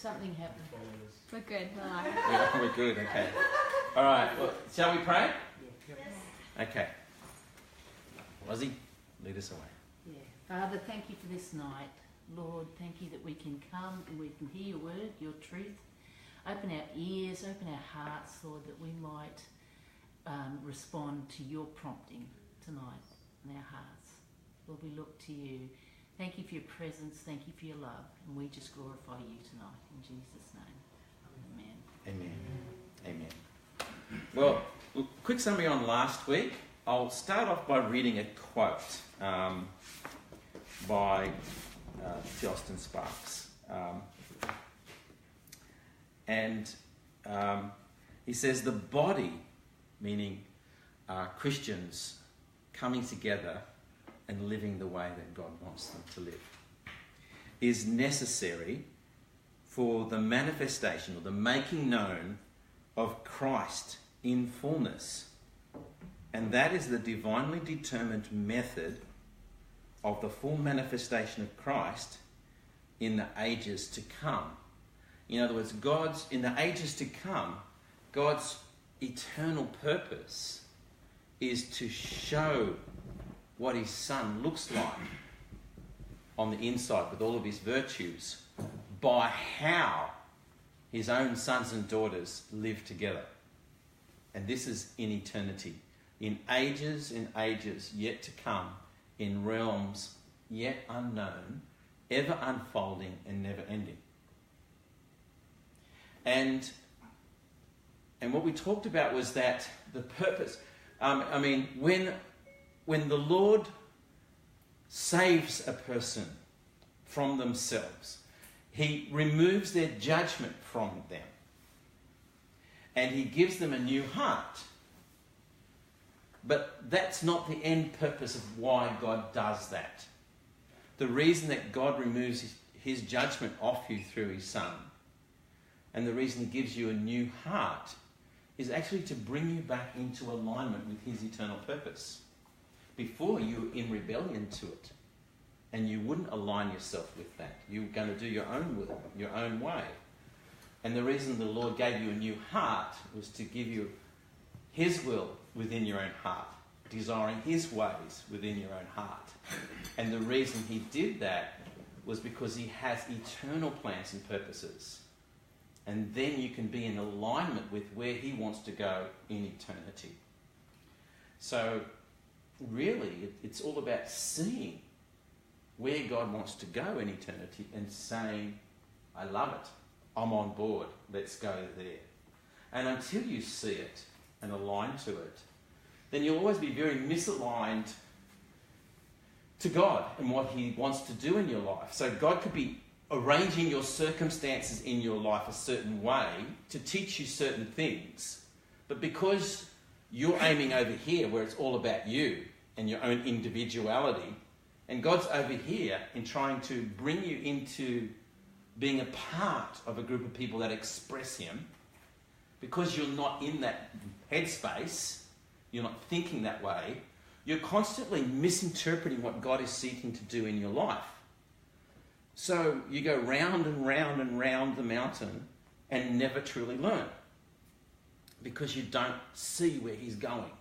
something happened. We're good. Hello. Yeah, we're good, okay. All right, well, shall we pray? Okay. Rosie, lead us away. Yeah. Father, thank you for this night. Lord, thank you that we can come and we can hear your word, your truth. Open our ears, open our hearts, Lord, that we might respond to your prompting tonight in our hearts. Lord, we look to you. Thank you for your presence. Thank you for your love. And we just glorify you tonight. In Jesus' name. Amen. Amen. Amen. Well, quick summary on last week. I'll start off by reading a quote by Austin Sparks. He says, the body, meaning Christians coming together and living the way that God wants them to live, is necessary for the manifestation or the making known of Christ in fullness. And that is the divinely determined method of the full manifestation of Christ in the ages to come. In other words, in the ages to come, God's eternal purpose is to show what his Son looks like on the inside with all of his virtues by how his own sons and daughters live together. And this is in eternity, in ages yet to come, in realms yet unknown, ever unfolding and never ending. And what we talked about was that the purpose, when the Lord saves a person from themselves, he removes their judgment from them and he gives them a new heart. But that's not the end purpose of why God does that. The reason that God removes his judgment off you through his Son, and the reason he gives you a new heart, is actually to bring you back into alignment with his eternal purpose. Before, you were in rebellion to it, and you wouldn't align yourself with that. You were going to do your own will, your own way. And the reason the Lord gave you a new heart was to give you his will within your own heart, desiring his ways within your own heart. And the reason he did that was because he has eternal plans and purposes. And then you can be in alignment with where he wants to go in eternity. So really, it's all about seeing where God wants to go in eternity and saying, I love it, I'm on board, let's go there. And until you see it and align to it, then you'll always be very misaligned to God and what he wants to do in your life. So God could be arranging your circumstances in your life a certain way to teach you certain things, but because you're aiming over here where it's all about you and your own individuality, and God's over here in trying to bring you into being a part of a group of people that express him, because you're not in that headspace, you're not thinking that way, you're constantly misinterpreting what God is seeking to do in your life. So you go round and round and round the mountain and never truly learn, because you don't see where he's going.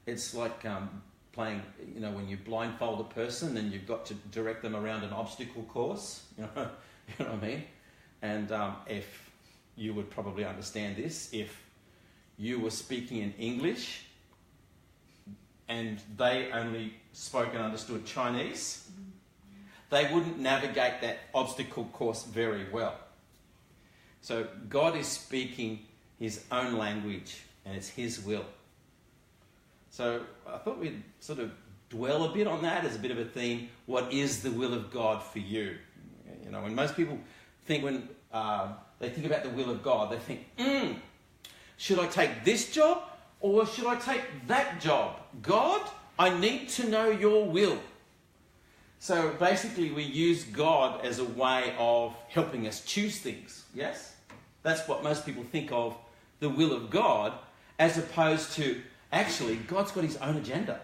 It's like playing, when you blindfold a person and you've got to direct them around an obstacle course, you know what I mean? And if you would probably understand this, if you were speaking in English and they only spoke and understood Chinese, they wouldn't navigate that obstacle course very well. So God is speaking his own language, and it's his will. So I thought we'd sort of dwell a bit on that as a bit of a theme. What is the will of God for you? When most people think, when they think about the will of God, they think, should I take this job or should I take that job? God, I need to know your will. So basically we use God as a way of helping us choose things, yes? That's what most people think of the will of God, as opposed to, actually, God's got his own agenda.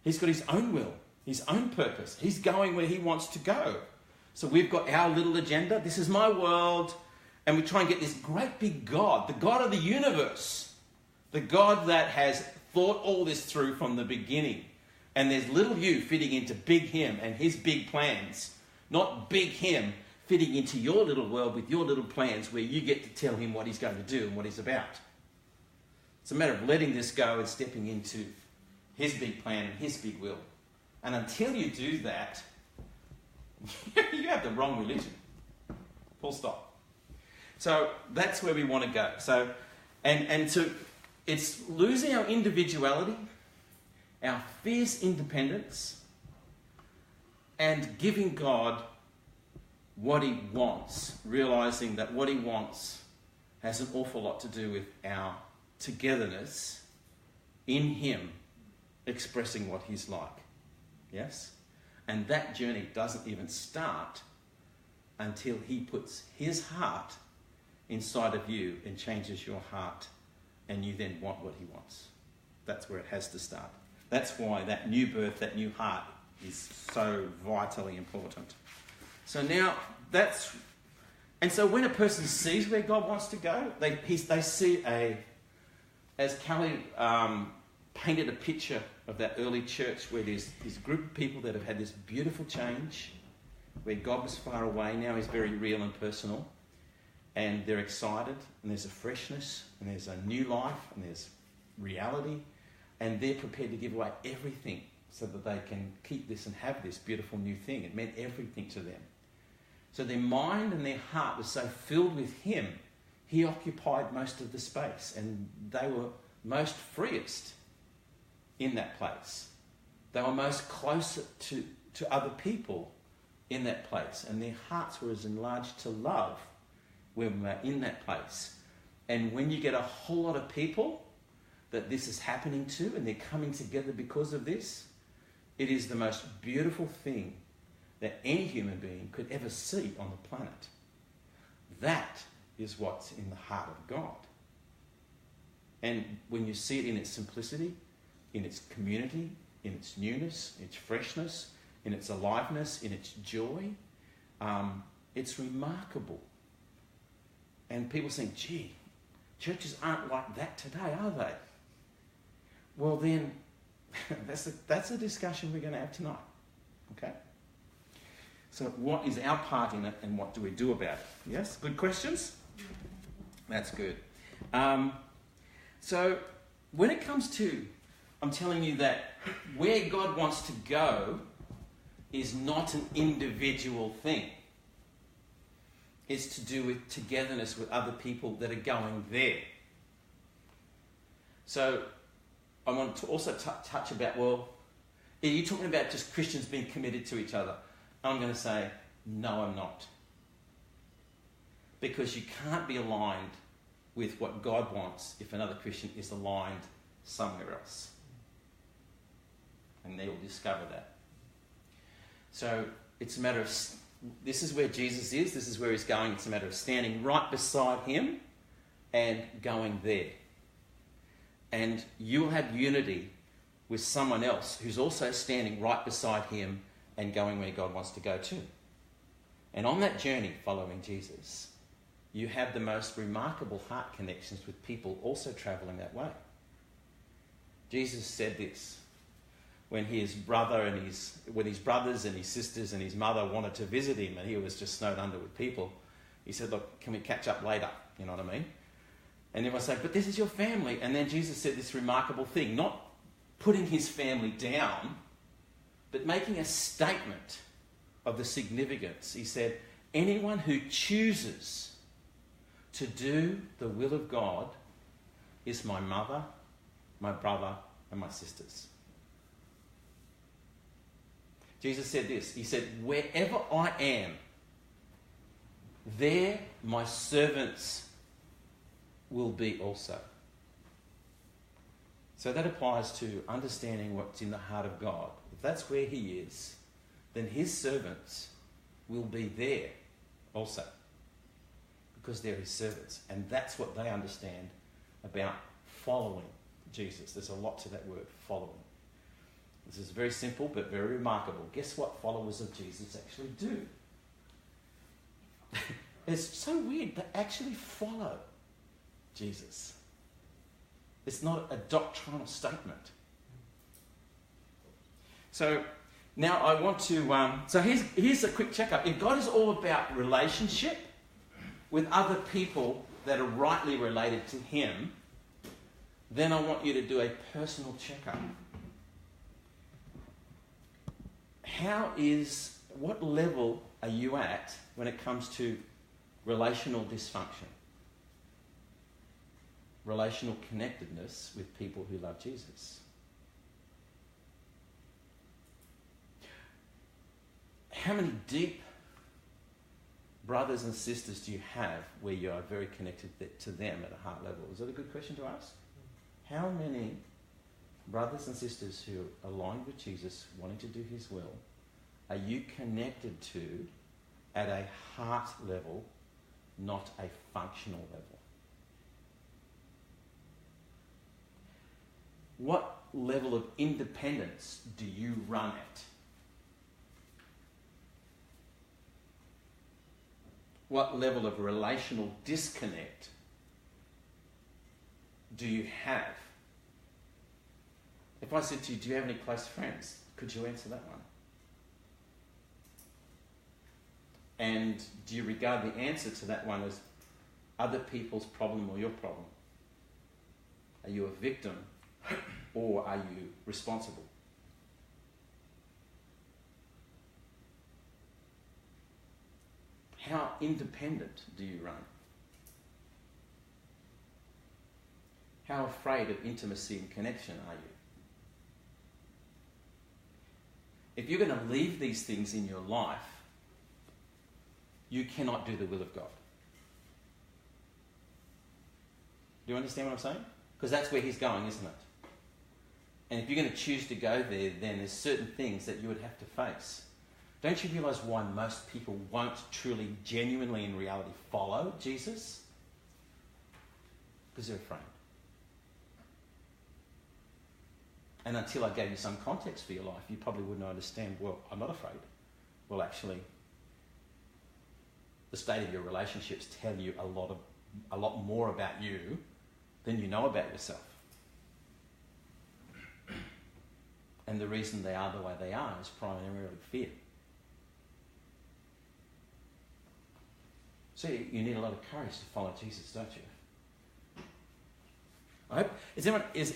He's got his own will, his own purpose. He's going where he wants to go. So we've got our little agenda. This is my world. And we try and get this great big God, the God of the universe, the God that has thought all this through from the beginning. And there's little you fitting into big him and his big plans, not big him fitting into your little world with your little plans where you get to tell him what he's going to do and what he's about. It's a matter of letting this go and stepping into his big plan and his big will. And until you do that, you have the wrong religion. Full stop. So that's where we want to go. So, it's losing our individuality, our fierce independence, and giving God what he wants, realizing that what he wants has an awful lot to do with our togetherness in him expressing what he's like. Yes? And that journey doesn't even start until he puts his heart inside of you and changes your heart, and you then want what he wants. That's where it has to start. That's why that new birth, that new heart is so vitally important. So now and so when a person sees where God wants to go, they see as Kelly painted a picture of that early church where there's this group of people that have had this beautiful change, where God was far away, now he's very real and personal, and they're excited, and there's a freshness, and there's a new life, and there's reality, and they're prepared to give away everything so that they can keep this and have this beautiful new thing. It meant everything to them. So their mind and their heart was so filled with him, he occupied most of the space, and they were most freest in that place. They were most closer to other people in that place, and their hearts were as enlarged to love when we're in that place. And when you get a whole lot of people that this is happening to, and they're coming together because of this, it is the most beautiful thing that any human being could ever see on the planet. That is what's in the heart of God. And when you see it in its simplicity, in its community, in its newness, its freshness, in its aliveness, in its joy, it's remarkable. And people think, gee, churches aren't like that today, are they? Well then, that's a discussion we're going to have tonight. Okay? So what is our part in it, and what do we do about it? Yes? Good questions? That's good. So when it comes to, I'm telling you that where God wants to go is not an individual thing. It's to do with togetherness with other people that are going there. So I want to also touch about, well, are you talking about just Christians being committed to each other? I'm going to say, no, I'm not. Because you can't be aligned with what God wants if another Christian is aligned somewhere else. And they will discover that. So it's a matter of, this is where Jesus is, this is where he's going. It's a matter of standing right beside him and going there. And you'll have unity with someone else who's also standing right beside him and going where God wants to go to. And on that journey following Jesus, you have the most remarkable heart connections with people also travelling that way. Jesus said this when his brothers and his sisters and his mother wanted to visit him and he was just snowed under with people. He said, look, can we catch up later? You know what I mean? And everyone said, but this is your family. And then Jesus said this remarkable thing, not putting his family down, but making a statement of the significance. He said, anyone who chooses to do the will of God is my mother, my brother, and my sisters. Jesus said this. He said, wherever I am, there my servants will be also. So that applies to understanding what's in the heart of God. If that's where he is, then his servants will be there also. Because they're his servants. And that's what they understand about following Jesus. There's a lot to that word, following. This is very simple but very remarkable. Guess what followers of Jesus actually do? it's so weird. They actually follow Jesus. It's not a doctrinal statement. So now I want to... so here's a quick checkup. If God is all about relationship with other people that are rightly related to him, then I want you to do a personal checkup. What level are you at when it comes to relational dysfunction? Relational connectedness with people who love Jesus. How many deep brothers and sisters do you have where you are very connected to them at a heart level? Is that a good question to ask? How many brothers and sisters who are aligned with Jesus, wanting to do his will, are you connected to at a heart level, not a functional level? What level of independence do you run at? What level of relational disconnect do you have? If I said to you, do you have any close friends? Could you answer that one? And do you regard the answer to that one as other people's problem or your problem? Are you a victim or are you responsible? How independent do you run? How afraid of intimacy and connection are you? If you're going to leave these things in your life, you cannot do the will of God. Do you understand what I'm saying? Because that's where he's going, isn't it? And if you're going to choose to go there, then there's certain things that you would have to face. Don't you realise why most people won't truly, genuinely, in reality, follow Jesus? Because they're afraid. And until I gave you some context for your life, you probably wouldn't understand, well, I'm not afraid. Well, actually, the state of your relationships tell you a lot more about you than you know about yourself. And the reason they are the way they are is primarily fear. So you need a lot of courage to follow Jesus, don't you? I hope, is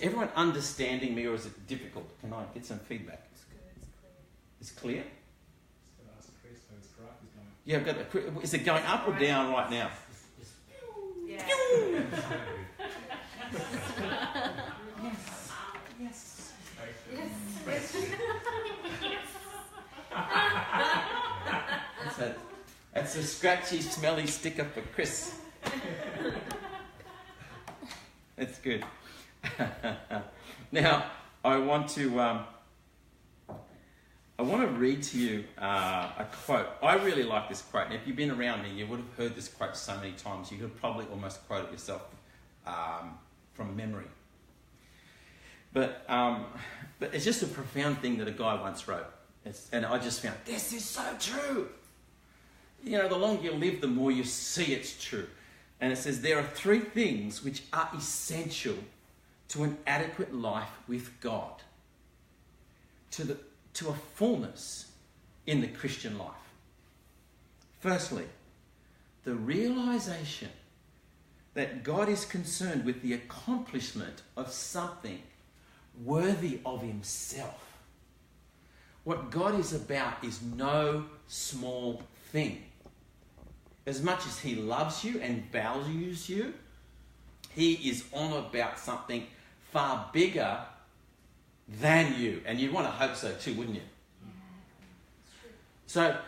everyone understanding me, or is it difficult? Can I get some feedback? It's good, it's clear. It's clear? Ask Chris, so his graph is going. Yeah, I've got is it going up or down right now? Yeah. Yes. That's a scratchy, smelly sticker for Chris. That's good. Now, I want to read to you a quote. I really like this quote. And if you've been around me, you would have heard this quote so many times. You could probably almost quote it yourself from memory. But it's just a profound thing that a guy once wrote. And I just found, this is so true. You know, the longer you live, the more you see it's true. And it says, there are 3 things which are essential to an adequate life with God, to a fullness in the Christian life. Firstly, the realization that God is concerned with the accomplishment of something worthy of himself. What God is about is no small thing. As much as he loves you and values you, he is on about something far bigger than you. And you'd want to hope so too, wouldn't you? So,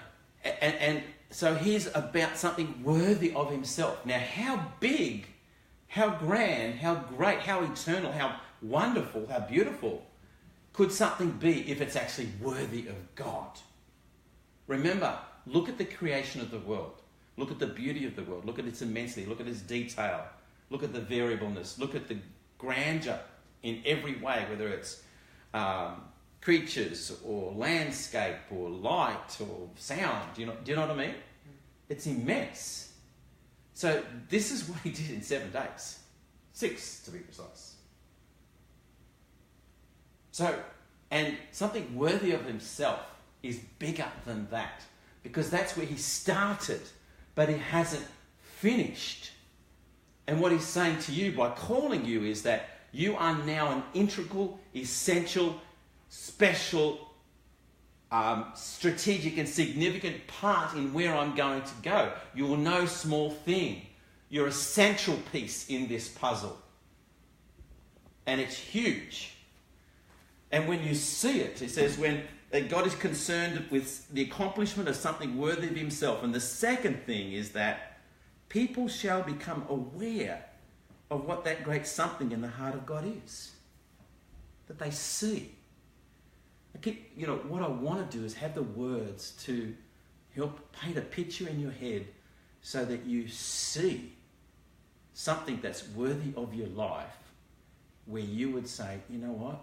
so he's about something worthy of himself. Now, how big, how grand, how great, how eternal, how wonderful, how beautiful could something be if it's actually worthy of God? Remember, look at the creation of the world. Look at the beauty of the world. Look at its immensity. Look at its detail. Look at the variableness. Look at the grandeur in every way, whether it's creatures or landscape or light or sound. Do you know what I mean? It's immense. So this is what he did in 7 days. 6 to be precise. So, and something worthy of himself is bigger than that, because that's where he started, but he hasn't finished. And what he's saying to you by calling you is that you are now an integral, essential, special, strategic and significant part in where I'm going to go. You're no small thing. You're a central piece in this puzzle. And it's huge. And when you see it, it says when God is concerned with the accomplishment of something worthy of himself. And the second thing is that people shall become aware of what that great something in the heart of God is. That they see. What I want to do is have the words to help paint a picture in your head so that you see something that's worthy of your life, where you would say, you know what?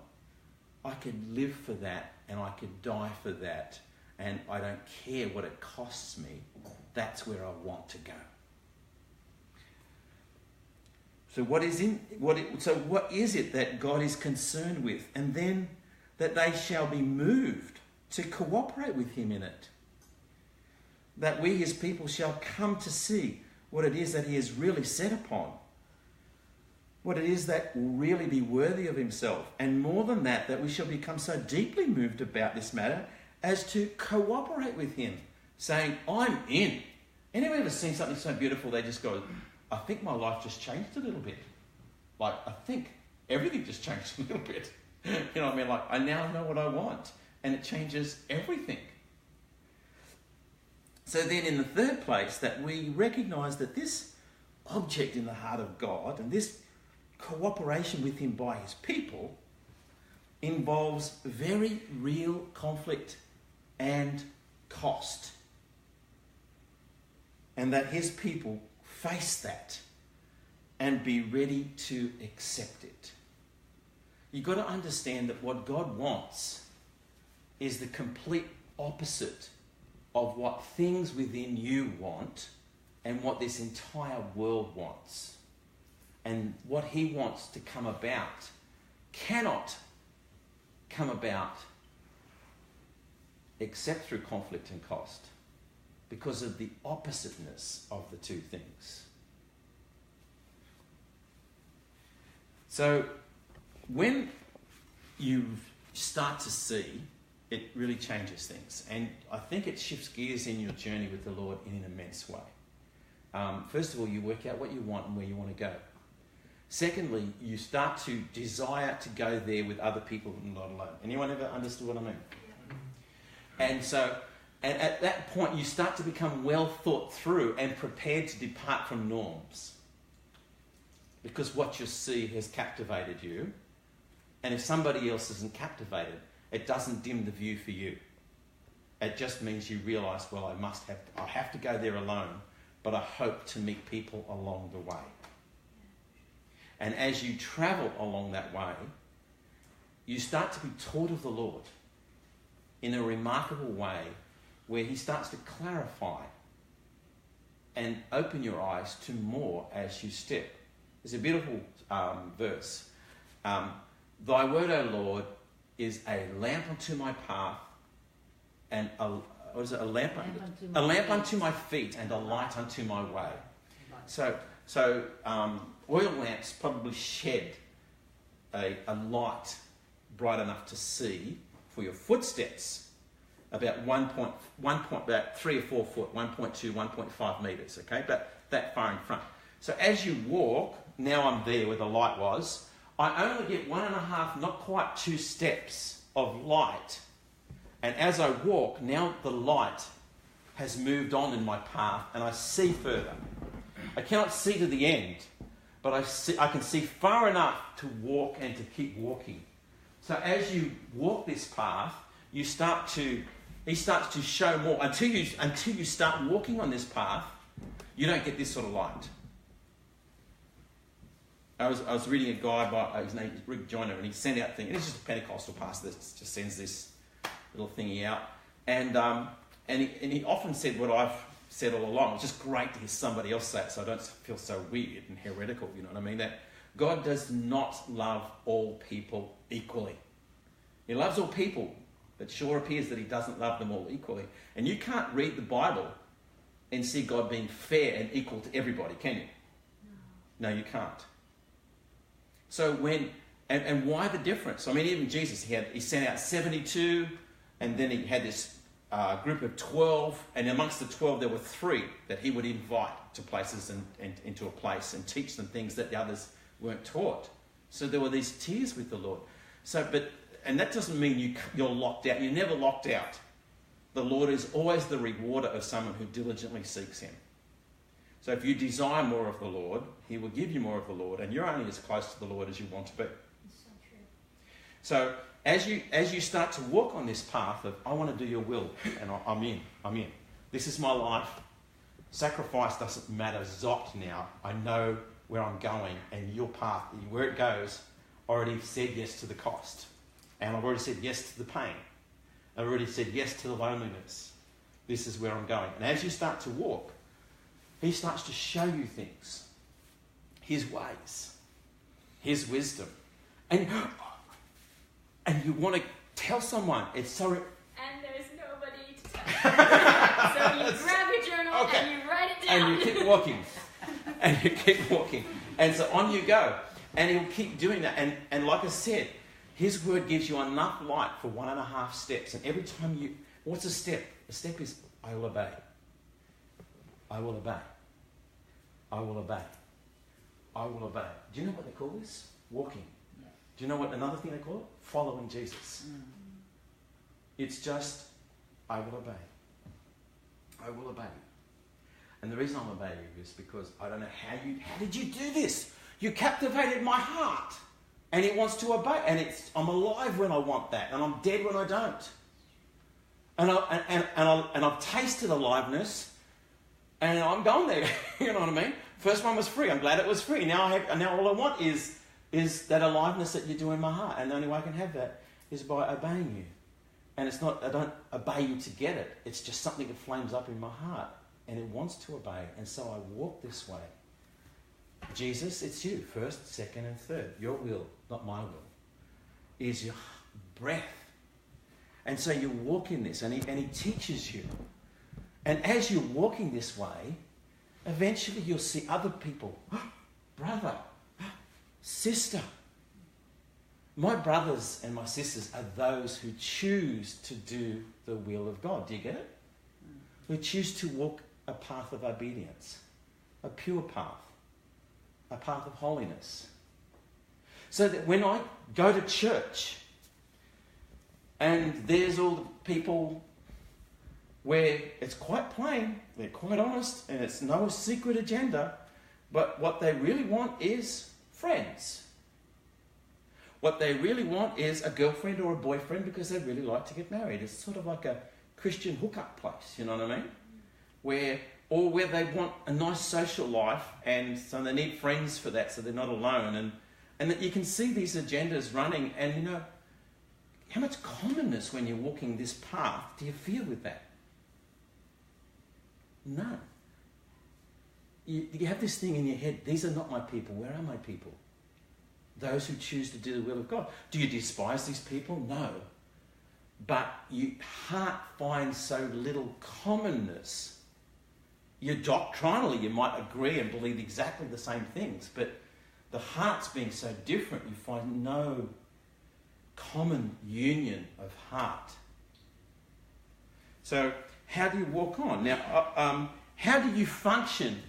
I could live for that and I could die for that, and I don't care what it costs me. That's where I want to go. So what is it that God is concerned with? And then that they shall be moved to cooperate with him in it. That we, his people, shall come to see what it is that he is really set upon. What it is that will really be worthy of himself. And more than that, that we shall become so deeply moved about this matter as to cooperate with him, saying, I'm in. Anyone ever seen something so beautiful they just go, I think my life just changed a little bit. Like, I think everything just changed a little bit. You know what I mean? Like, I now know what I want. And it changes everything. So then in the third place, that we recognise that this object in the heart of God and this cooperation with him by his people involves very real conflict and cost. And that his people face that and be ready to accept it. You've got to understand that what God wants is the complete opposite of what things within you want and what this entire world wants. And what he wants to come about cannot come about except through conflict and cost, because of the oppositeness of the two things. So when you start to see, it really changes things. And I think it shifts gears in your journey with the Lord in an immense way. First of all, you work out what you want and where you want to go. Secondly, you start to desire to go there with other people and not alone. Anyone ever understood what I mean? And so, and at that point, you start to become well thought through and prepared to depart from norms. Because what you see has captivated you. And if somebody else isn't captivated, it doesn't dim the view for you. It just means you realise, well, I have to go there alone, but I hope to meet people along the way. And as you travel along that way, you start to be taught of the Lord in a remarkable way, where he starts to clarify and open your eyes to more as you step. There's a beautiful verse. Thy word, O Lord, is a lamp unto my path and a lamp unto my feet and a light unto my way. So oil lamps probably shed a light bright enough to see for your footsteps about about 3 or 4 foot, 1.2, 1.5 metres, okay? But that far in front. So as you walk, now I'm there where the light was, I only get 1.5, not quite 2 steps of light. And as I walk, now the light has moved on in my path and I see further. I cannot see to the end, but I can see far enough to walk and to keep walking. So as you walk this path, he starts to show more. Until you start walking on this path, you don't get this sort of light. I was reading a guy by his name is Rick Joyner, and he sent out things. It's just a Pentecostal pastor that just sends this little thingy out, and he often said what I've said all along. It's just great to hear somebody else say it so I don't feel so weird and heretical, you know what I mean? That God does not love all people equally. He loves all people, but sure appears that he doesn't love them all equally. And you can't read the Bible and see God being fair and equal to everybody, can you? No, you can't. So and why the difference? I mean, even Jesus, he sent out 72, and then he had this group of 12, and amongst the 12 there were 3 that he would invite to places and into a place and teach them things that the others weren't taught. So there were these tiers with the Lord. And that doesn't mean you're locked out. You're never locked out. The Lord is always the rewarder of someone who diligently seeks him. So if you desire more of the Lord, he will give you more of the Lord, and you're only as close to the Lord as you want to be. It's so true. So as you start to walk on this path of, I want to do your will, and I'm in. This is my life. Sacrifice doesn't matter. Zopped now. I know where I'm going, and your path, where it goes, I already said yes to the cost. And I've already said yes to the pain. I've already said yes to the loneliness. This is where I'm going. And as you start to walk, he starts to show you things. His ways. His wisdom. And you want to tell someone. It's so... And there's nobody to tell. So you grab your journal and you write it down. And you keep walking. And you keep walking. And so on you go. And he'll keep doing that. And like I said, his word gives you enough light for 1.5 steps. And every time you... What's a step? A step is, I will obey. I will obey. I will obey. I will obey. Do you know what they call this? Walking. Yeah. Do you know what another thing they call it? Following Jesus. It's just, I will obey. I will obey you. And the reason I'm obeying you is because I don't know how did you do this? You captivated my heart. And it wants to obey. And I'm alive when I want that. And I'm dead when I don't. And I've tasted aliveness. And I'm going there. You know what I mean? First one was free. I'm glad it was free. Now all I want is that aliveness that you do in my heart. And the only way I can have that is by obeying you. And it's not, I don't obey you to get it. It's just something that flames up in my heart. And it wants to obey. And so I walk this way. Jesus, it's you. First, second, and third. Your will, not my will, is your breath. And so you walk in this, and he teaches you. And as you're walking this way, eventually you'll see other people. Brother, sister. My brothers and my sisters are those who choose to do the will of God. Do you get it? Who choose to walk a path of obedience, a pure path, a path of holiness. So that when I go to church and there's all the people where it's quite plain, they're quite honest, and it's no secret agenda, but what they really want is friends. What they really want is a girlfriend or a boyfriend because they really like to get married. It's sort of like a Christian hookup place, you know what I mean? Where they want a nice social life, and so they need friends for that so they're not alone. And that you can see these agendas running, and you know, how much commonness when you're walking this path do you feel with that? None. You have this thing in your head, these are not my people. Where are my people? Those who choose to do the will of God. Do you despise these people? No. But your heart finds so little commonness. Doctrinally, you might agree and believe exactly the same things, but the hearts being so different, you find no common union of heart. So, how do you walk on? Now, how do you function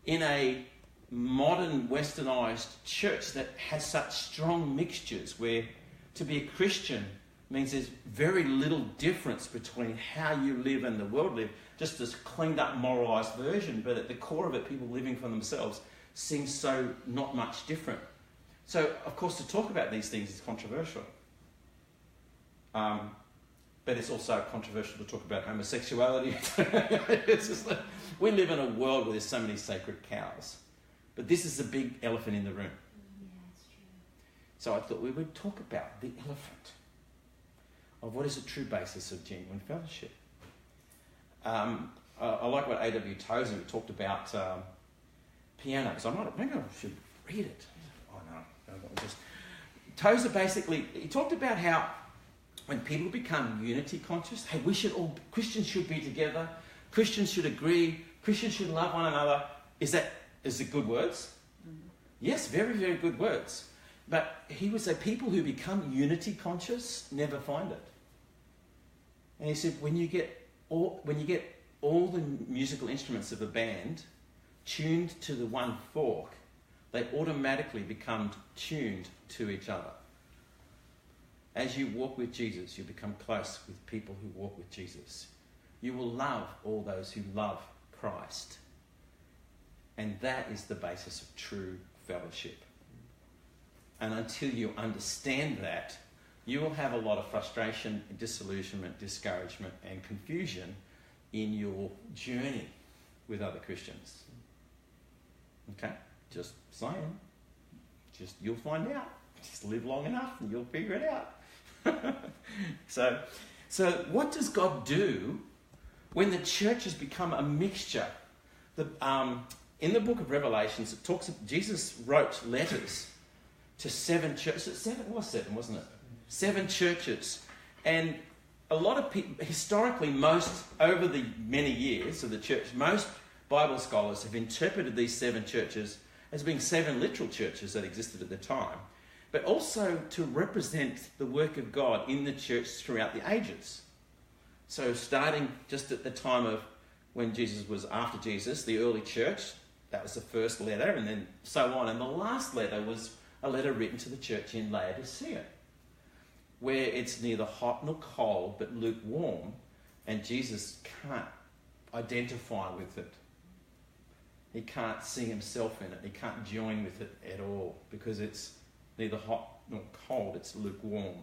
in a modern westernized church that has such strong mixtures where to be a Christian means there's very little difference between how you live and the world live, just this cleaned up moralized version, but at the core of it, people living for themselves seems so not much different. So, of course, to talk about these things is controversial. But it's also controversial to talk about homosexuality. It's just like, we live in a world where there's so many sacred cows. But this is the big elephant in the room. Yeah, it's true. So I thought we would talk about the elephant of what is a true basis of genuine fellowship. I like what A.W. Tozer talked about pianos. Maybe I should read it. Oh no, just Tozer basically, he talked about how when people become unity conscious, hey, Christians should be together, Christians should agree, Christians should love one another. Is it good words? Mm-hmm. Yes, very, very good words. But he would say people who become unity conscious never find it. And he said when you get all the musical instruments of a band tuned to the one fork, they automatically become tuned to each other. As you walk with Jesus, you become close with people who walk with Jesus. You will love all those who love Christ. And that is the basis of true fellowship. And until you understand that, you will have a lot of frustration, disillusionment, discouragement, and confusion in your journey with other Christians. Okay? Just saying. You'll find out. Just live long enough and you'll figure it out. So what does God do when the church has become a mixture? In the book of Revelations, Jesus wrote letters to 7 churches. It was 7, wasn't it? 7 churches. And a lot of people, historically, over the many years of the church, most Bible scholars have interpreted these 7 churches as being 7 literal churches that existed at the time, but also to represent the work of God in the church throughout the ages. So starting just at the time of when Jesus was after Jesus, the early church, that was the first letter, and then so on. And the last letter was a letter written to the church in Laodicea, where it's neither hot nor cold, but lukewarm, and Jesus can't identify with it. He can't see himself in it. He can't join with it at all, because it's neither hot nor cold, it's lukewarm.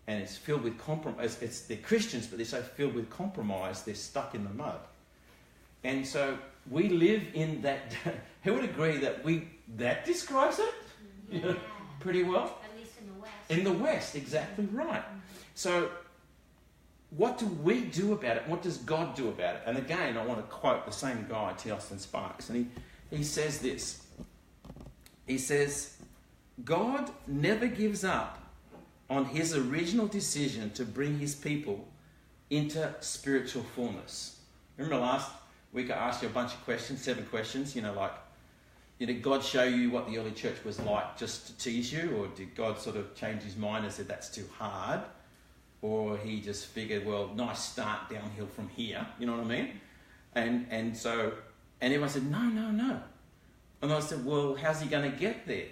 And it's filled with compromise. They're Christians, but they're so filled with compromise, they're stuck in the mud. And so we live in that. Who would agree that describes it? Yeah. Pretty well? At least in the West. In the West, exactly right. So what do we do about it? What does God do about it? And again, I want to quote the same guy, T. Austin Sparks, and he says this. He says, God never gives up on his original decision to bring his people into spiritual fullness. Remember last week I asked you a bunch of questions, 7 questions, did God show you what the early church was like just to tease you, or did God sort of change his mind and said that's too hard? Or he just figured, well, nice start downhill from here, you know what I mean? And everyone said, no. And I said, well, how's he going to get there?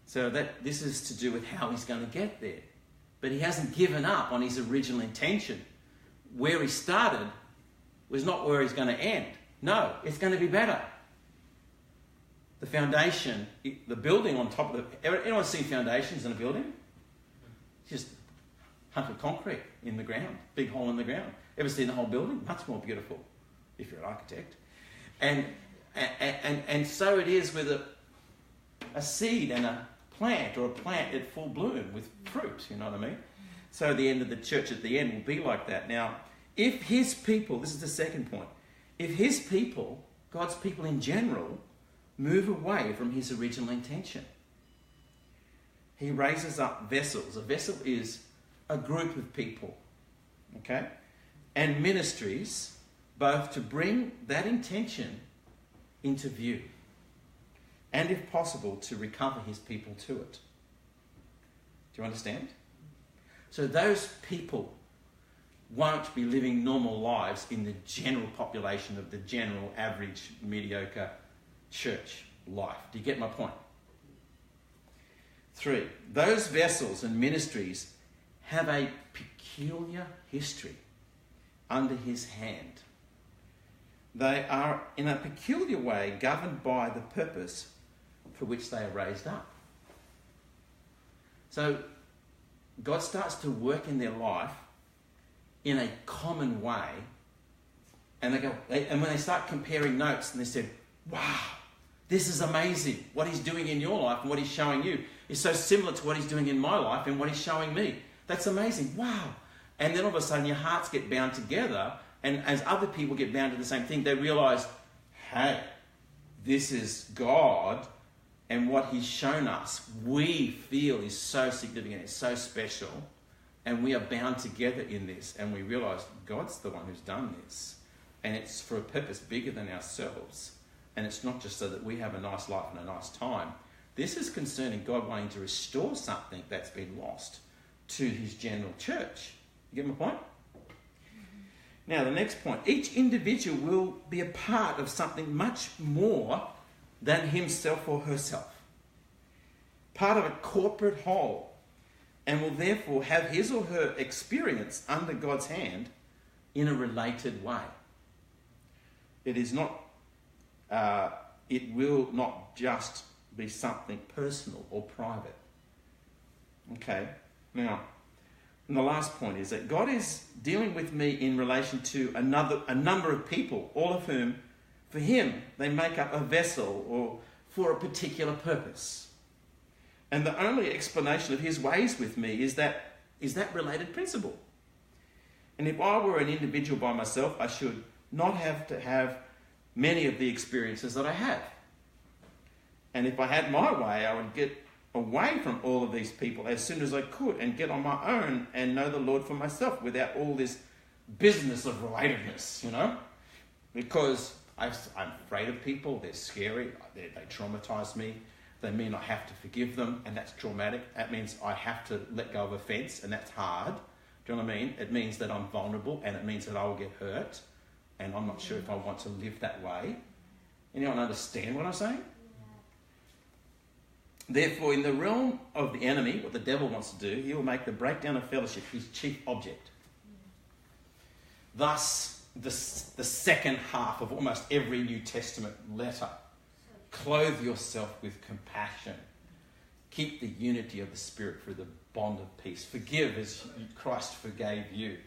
So this is to do with how he's going to get there. But he hasn't given up on his original intention. Where he started was not where he's going to end. No, it's going to be better. The foundation, the building on top of it. Anyone seen foundations in a building? Just hunk of concrete in the ground, big hole in the ground. Ever seen the whole building? Much more beautiful if you're an architect. And so it is with a seed and a plant, or a plant at full bloom with fruit, you know what I mean? So the end of the church at the end will be like that. Now, if his people, this is the second point, if his people, God's people in general, move away from his original intention, he raises up vessels. A vessel is a group of people, okay? And ministries, both to bring that intention into view, and if possible, to recover his people to it. Do you understand? So those people won't be living normal lives in the general population of the general average mediocre church life. Do you get my point? 3, those vessels and ministries have a peculiar history under his hand. They are in a peculiar way governed by the purpose for which they are raised up. So God starts to work in their life in a common way, and when they start comparing notes, and they said, wow, this is amazing. What he's doing in your life and what he's showing you is so similar to what he's doing in my life and what he's showing me. That's amazing. Wow. And then all of a sudden your hearts get bound together And as other people get bound to the same thing, they realise, hey, this is God, and what he's shown us, we feel is so significant, it's so special, and we are bound together in this, and we realise God's the one who's done this, and it's for a purpose bigger than ourselves, and it's not just so that we have a nice life and a nice time. This is concerning God wanting to restore something that's been lost to his general church. You get my point? Now, the next point. Each individual will be a part of something much more than himself or herself. Part of a corporate whole, and will therefore have his or her experience under God's hand in a related way. It is not, it will not just be something personal or private. Okay, now, and the last point is that God is dealing with me in relation to a number of people, all of whom, for him, they make up a vessel or for a particular purpose. And the only explanation of his ways with me is that related principle. And if I were an individual by myself, I should not have to have many of the experiences that I have. And if I had my way, I would get away from all of these people as soon as I could and get on my own and know the Lord for myself without all this business of relatedness, you know? Because I'm afraid of people, they're scary, they traumatize me, they mean I have to forgive them, and that's traumatic. That means I have to let go of offense, and that's hard. Do you know what I mean? It means that I'm vulnerable, and it means that I will get hurt, and I'm not sure if I want to live that way. Anyone understand what I'm saying? Therefore, in the realm of the enemy, what the devil wants to do, he will make the breakdown of fellowship his chief object. Thus, the second half of almost every New Testament letter. Clothe yourself with compassion. Keep the unity of the Spirit through the bond of peace. Forgive as Christ forgave you.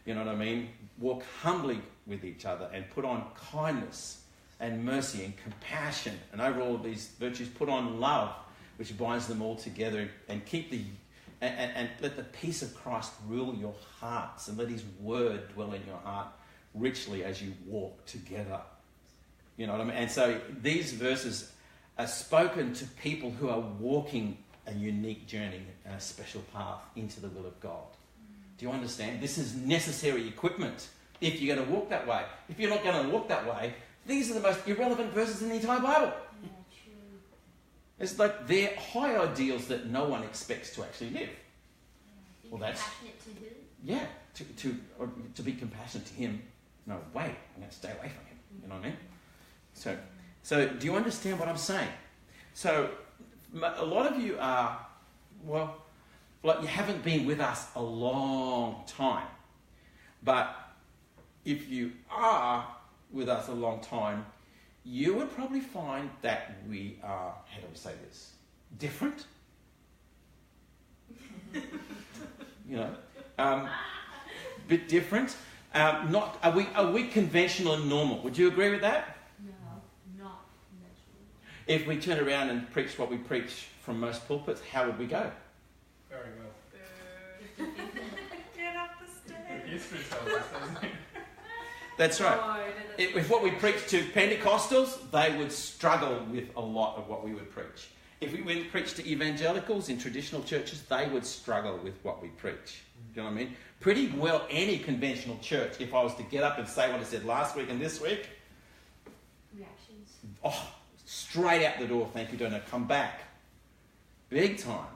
You know what I mean? Walk humbly with each other and put on kindness and mercy and compassion. And over all of these virtues, put on love, which binds them all together, and keep and let the peace of Christ rule your hearts, and let his word dwell in your heart richly as you walk together. You know what I mean? And so these verses are spoken to people who are walking a unique journey and a special path into the will of God. Do you understand? This is necessary equipment if you're going to walk that way. If you're not going to walk that way, these are the most irrelevant verses in the entire Bible. It's like they're high ideals that no one expects to actually live. Well, that's compassionate to who? Yeah, to be compassionate to him. No way, I'm going to stay away from him. You know what I mean? So do you understand what I'm saying? So a lot of you are, well, like you haven't been with us a long time. But if you are with us a long time, you would probably find that we are, how do we say this, different? You know, bit different. Not are we conventional and normal? Would you agree with that? No, not conventional. If we turn around and preach what we preach from most pulpits, how would we go? Very well. Get up the stairs. History tells us, doesn't it? That's right. Oh, If what we preach to Pentecostals, they would struggle with a lot of what we would preach. If we went and preached to evangelicals in traditional churches, they would struggle with what we preach. Do you know what I mean? Pretty well any conventional church, if I was to get up and say what I said last week and this week, Reactions. oh, straight out the door, thank you, don't come back. Big time.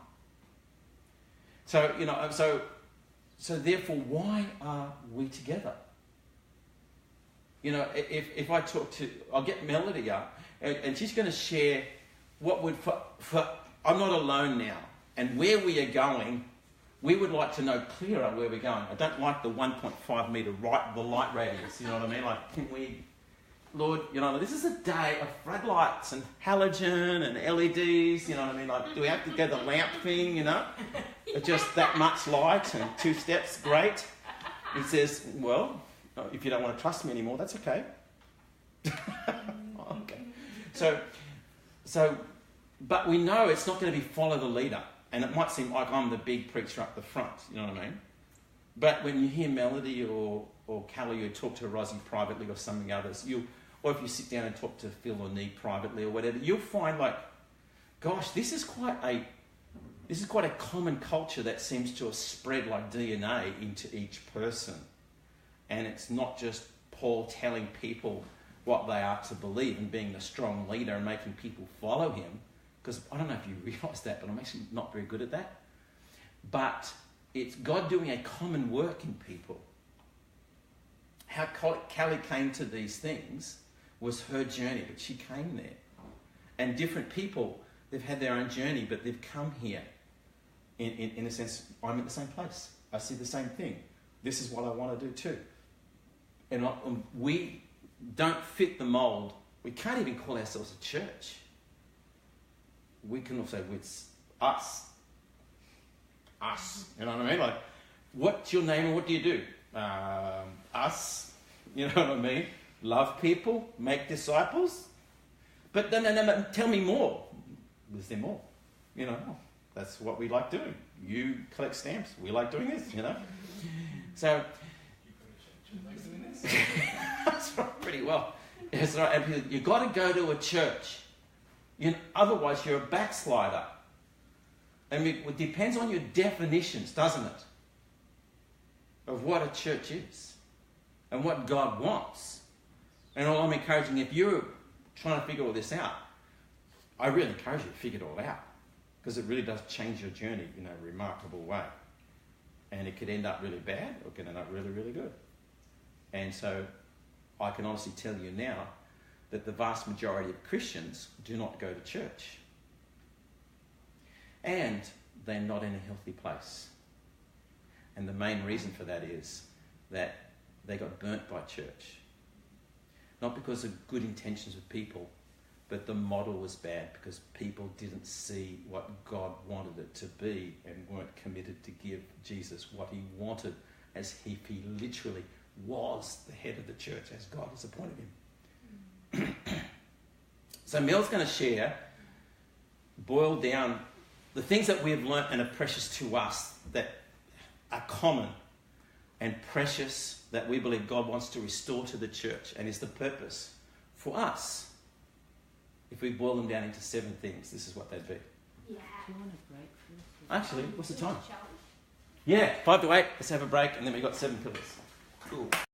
So, you know, so therefore, why are we together? You know, if I talk to, I'll get Melody up, and she's going to share what would, for I'm not alone now, and where we are going, we would like to know clearer where we're going. I don't like the 1.5 metre the light radius, you know what I mean? Like, can we, Lord, you know, this is a day of floodlights and halogen and LEDs, you know what I mean? Like, do we have to go the lamp thing, you know? Just that much light and 2 steps, great. He says, well, if you don't want to trust me anymore, that's okay. Okay. So, but we know it's not going to be follow the leader. And it might seem like I'm the big preacher up the front, you know what I mean? But when you hear Melody or or Callie, you talk to Rosie privately or some others, or if you sit down and talk to Phil or Neve privately or whatever, you'll find like, gosh, this is quite a common culture that seems to have spread like DNA into each person. And it's not just Paul telling people what they are to believe and being the strong leader and making people follow him. Because I don't know if you realise that, but I'm actually not very good at that. But it's God doing a common work in people. How Callie came to these things was her journey, but she came there. And different people, they've had their own journey, but they've come here. In a sense, I'm at the same place. I see the same thing. This is what I want to do too. And we don't fit the mould. We can't even call ourselves a church. We can also, it's us. Us. You know what I mean? Like, what's your name and what do you do? Us. You know what I mean? Love people, make disciples. But no, tell me more. Is there more? You know, that's what we like doing. You collect stamps. We like doing this, you know. So, that's right, pretty well. That's right. And you've got to go to a church. Otherwise, you're a backslider. I mean, it depends on your definitions, doesn't it? Of what a church is and what God wants. And all I'm encouraging, if you're trying to figure all this out, I really encourage you to figure it all out, because it really does change your journey in a remarkable way. And it could end up really bad, or it could end up really, really good. And so I can honestly tell you now that the vast majority of Christians do not go to church. And they're not in a healthy place. And the main reason for that is that they got burnt by church. Not because of good intentions of people, but the model was bad because people didn't see what God wanted it to be and weren't committed to give Jesus what he wanted, as if he literally was the head of the church as God has appointed him. So Mel's going to share, boil down the things that we have learnt and are precious to us, that are common and precious, that we believe God wants to restore to the church and is the purpose for us. If we boil them down into 7 things, this is what they'd be. Yeah. Do you want a break first? Actually, what's the time? Shall Yeah, 5 to 8. Let's have a break, and then we've got 7 pillars. Cool.